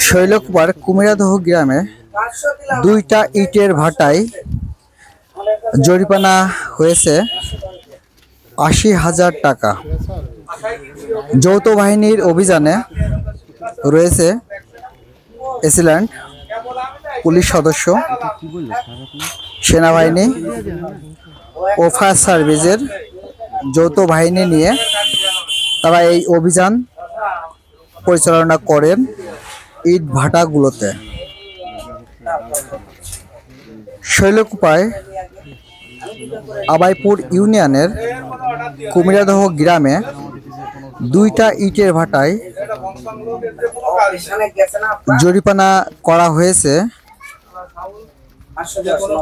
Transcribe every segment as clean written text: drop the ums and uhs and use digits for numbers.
শৈলকুপার কুমিরাদহ গ্রামে দুইটা ইটের ভাটায় জরিমানা হয়েছে ৮০,০০০ টাকা। যৌথ বাহিনীর অভিযানে রয়েছে এসিল্যান্ড পুলিশ সদস্য, সেনাবাহিনী ও ফায়ার সার্ভিসের যৌথ বাহিনী নিয়ে তারা এই অভিযান পরিচালনা করেন ইট ভাটাগুলোতে। শৈলকুপায় আবাইপুর ইউনিয়নের কুমিরাদহ গ্রামে দুইটা ইটের ভাটায় জরিমানা করা হয়েছে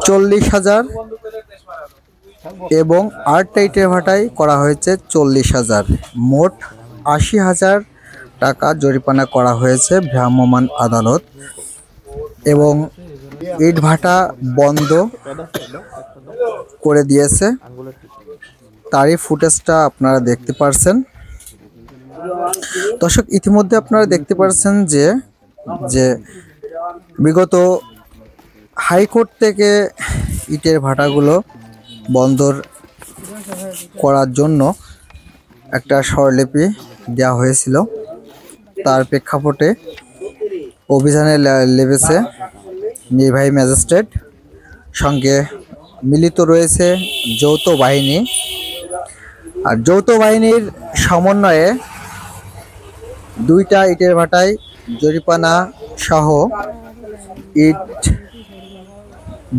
৪০,০০০ এবং আটটা ইটের ভাটায় করা হয়েছে ৪০,০০০। মোট ৮০,০০০ টাকা জরিমানা করা হয়েছে ভ্রাম্যমাণ আদালত এবং ইট ভাটা বন্ধ করে দিয়েছে। তারই ফুটেজটা আপনারা দেখতে পারছেন। দর্শক, ইতিমধ্যে আপনারা দেখতে পারছেন যে বিগত হাইকোর্ট থেকে ইটের ভাটাগুলো বন্ধ করার জন্য একটা স্বরলিপি দেওয়া হয়েছিল। তার প্রেক্ষাপটে অভিযানে লেগেছে নির্বাহী ম্যাজিস্ট্রেট, সঙ্গে মিলিত রয়েছে যৌথ বাহিনী। আর যৌথ বাহিনীর সমন্বয়ে দুইটা ইটের ভাটায় জরিমানা সহ ইট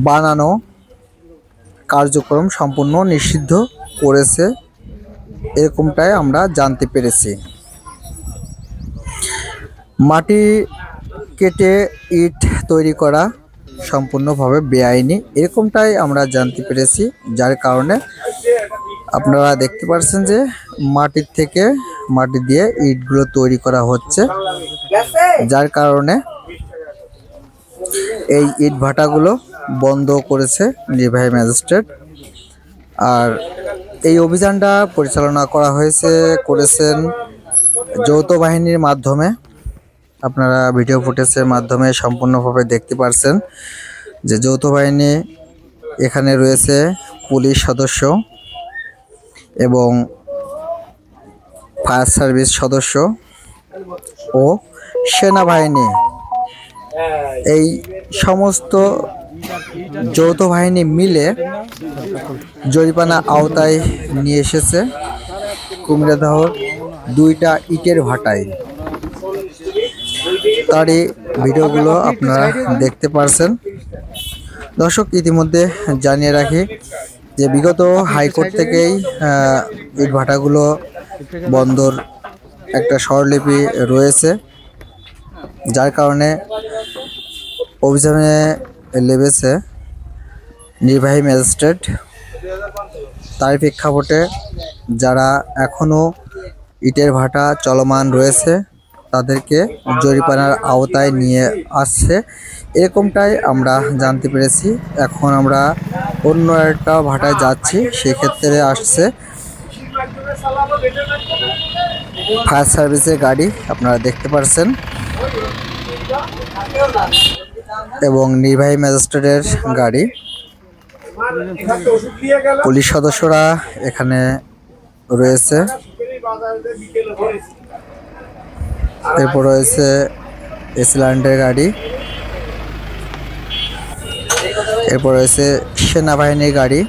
বানানো কার্যক্রম সম্পূর্ণ নিষিদ্ধ করেছে, এরকমটাই আমরা জানতে পেরেছি। মাটি কেটে ইট তৈরি করা সম্পূর্ণভাবে বেআইনি, এরকমটাই আমরা জানতে পেরেছি। যার কারণে আপনারা দেখতে পাচ্ছেন যে মাটি দিয়ে ইটগুলো তৈরি করা হচ্ছে, যার কারণে এই ইট ভাটাগুলো বন্ধ করেছে নির্বাহী ম্যাজিস্ট্রেট। আর এই অভিযানটা পরিচালনা করেছেন যৌথ বাহিনীর মাধ্যমে। আপনারা ভিডিও ফুটেজের মাধ্যমে সম্পূর্ণভাবে দেখতে পারছেন যে যৌথ বাহিনী এখানে রয়েছে পুলিশ সদস্য এবং ফায়ার সার্ভিস সদস্য ও সেনাবাহিনী। এই সমস্ত যৌথ বাহিনী মিলে জরিমানা আওতায় নিয়ে এসেছে কুমিরাদহর দুইটা ইটের ভাটায়। তারই ভিডিওগুলো আপনারা দেখতে পারছেন। দর্শক, ইতিমধ্যে জানিয়ে রাখি যে বিগত হাইকোর্ট থেকেই ইট ভাটাগুলো বন্ধর একটা স্বরলিপি রয়েছে, যার কারণে অভিযানে লেগেছে নির্বাহী ম্যাজিস্ট্রেট। তার প্রেক্ষাপটে যারা এখনও ইটের ভাটা চলমান রয়েছে তাদেরকে জরিমানার আওতায় নিয়ে আসছে, এরকমটাই আমরা জানতে পেরেছি। এখন আমরা অন্য একটা ভাটায় যাচ্ছি, সেক্ষেত্রে আসছে ফায়ার সার্ভিসের গাড়ি, আপনারা দেখতে পাচ্ছেন, এবং নির্বাহী ম্যাজিস্ট্রেটের গাড়ি। পুলিশ সদস্যরা এখানে রয়েছে। এরপর রয়েছে এসিল্যান্ডের গাড়ি, এরপর রয়েছে সেনাবাহিনীর গাড়ি।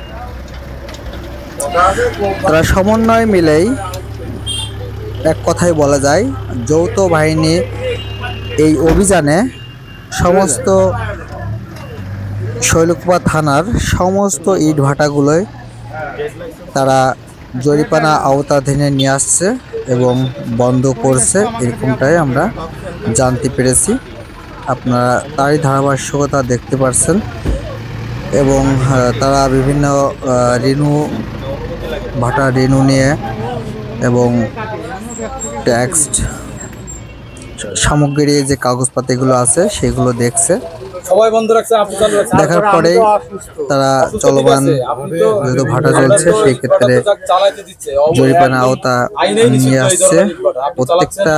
তারা সমন্বয় মিলেই এক কথায় বলা যায় যৌথ বাহিনী এই অভিযানে সমস্ত শৈলকুপা থানার সমস্ত ইট ভাটাগুলোয় তারা জরিমানা আওতাধীনে নিয়ে আসছে এবং বন্ধ করছে, এরকমটাই আমরা জানতে পেরেছি। আপনারা তারই ধারাবাহিকতা দেখতে পাচ্ছেন। এবং তারা বিভিন্ন ঋণু নিয়ে এবং ট্যাক্স সামগ্রী যে কাগজপাতিগুলো আছে সেগুলো দেখছে। সবাই বন্ধ রাখছে, আপনি চালু রাখছেন। দেখার পরেই তারা চলমান যেহেতু ভাটা চলছে সেই ক্ষেত্রে চালাইতে দিচ্ছে জরিমানা আওতা নিয়ে আসছে। প্রত্যেকটা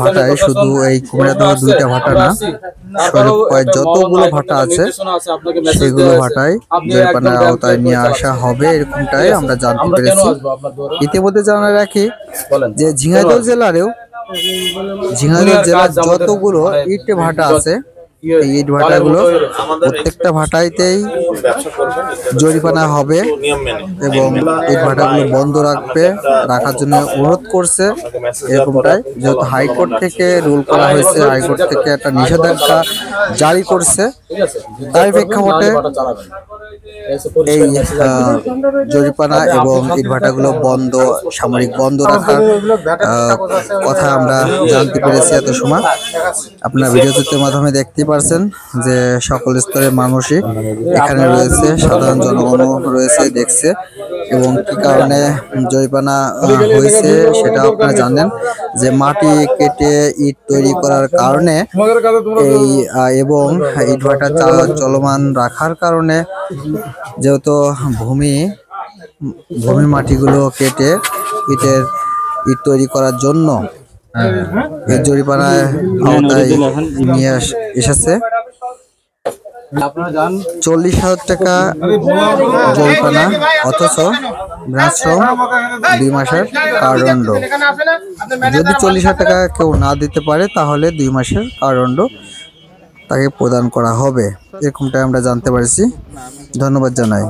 ভাটায় শুধু এই কুমিরাদহ দুইটা ভাটা না, যতগুলো ভাটা আছে সেগুলো ভাটায় জরিমানার আওতায় নিয়ে আসা হবে, এরকমটাই আমরা জানতে পেরেছি। ইতিমধ্যে জানা রাখি যে ঝিনাইদহ জেলার যতগুলো ইট ভাটা আছে, এই ইট ভাটাগুলো প্রত্যেকটা ভাটাইতেই জরিমানা হবে এবং ইট ভাটাগুলো বন্ধ রাখার জন্য অনুরোধ করছে। এরকমটাই যেহেতু হাইকোর্ট থেকে রুল করা হয়েছে, হাইকোর্ট থেকে একটা নিষেধাজ্ঞা জারি করছে, তার প্রেক্ষাপটে এই জরিমানা এবং ইটভাটাগুলো সাময়িক বন্ধ রাখার কথা আমরা জানতে পেরেছি এত সময়। আপনারা ভিডিওটির মাধ্যমে দেখতে পারছেন যে সকল স্তরের মানুষই এখানে রয়েছে, সাধারণ জনগণও রয়েছে, দেখছে এবং কি কারণে জরিমানা হয়েছে সেটা আপনারা জানেন যে মাটি কেটে ইট তৈরি করার কারণে এবং ইটভাটা চলমান রাখার কারণে যেহেতু ভূমি মাটিগুলো কেটে ইট তৈরি করার জন্য এই জরিমানার আওতায় নিয়ে এসেছে। 40,000 টাকা জরিমানা, অথচ ব্রাঞ্চশ্রম 2 মাসের কারাদণ্ড। যদি 40,000 টাকা কেউ না দিতে পারে তাহলে 2 মাসের কারাদণ্ড তাকে প্রদান করা হবে, এরকমটাই আমরা জানতে পারছি। ধন্যবাদ জানাই।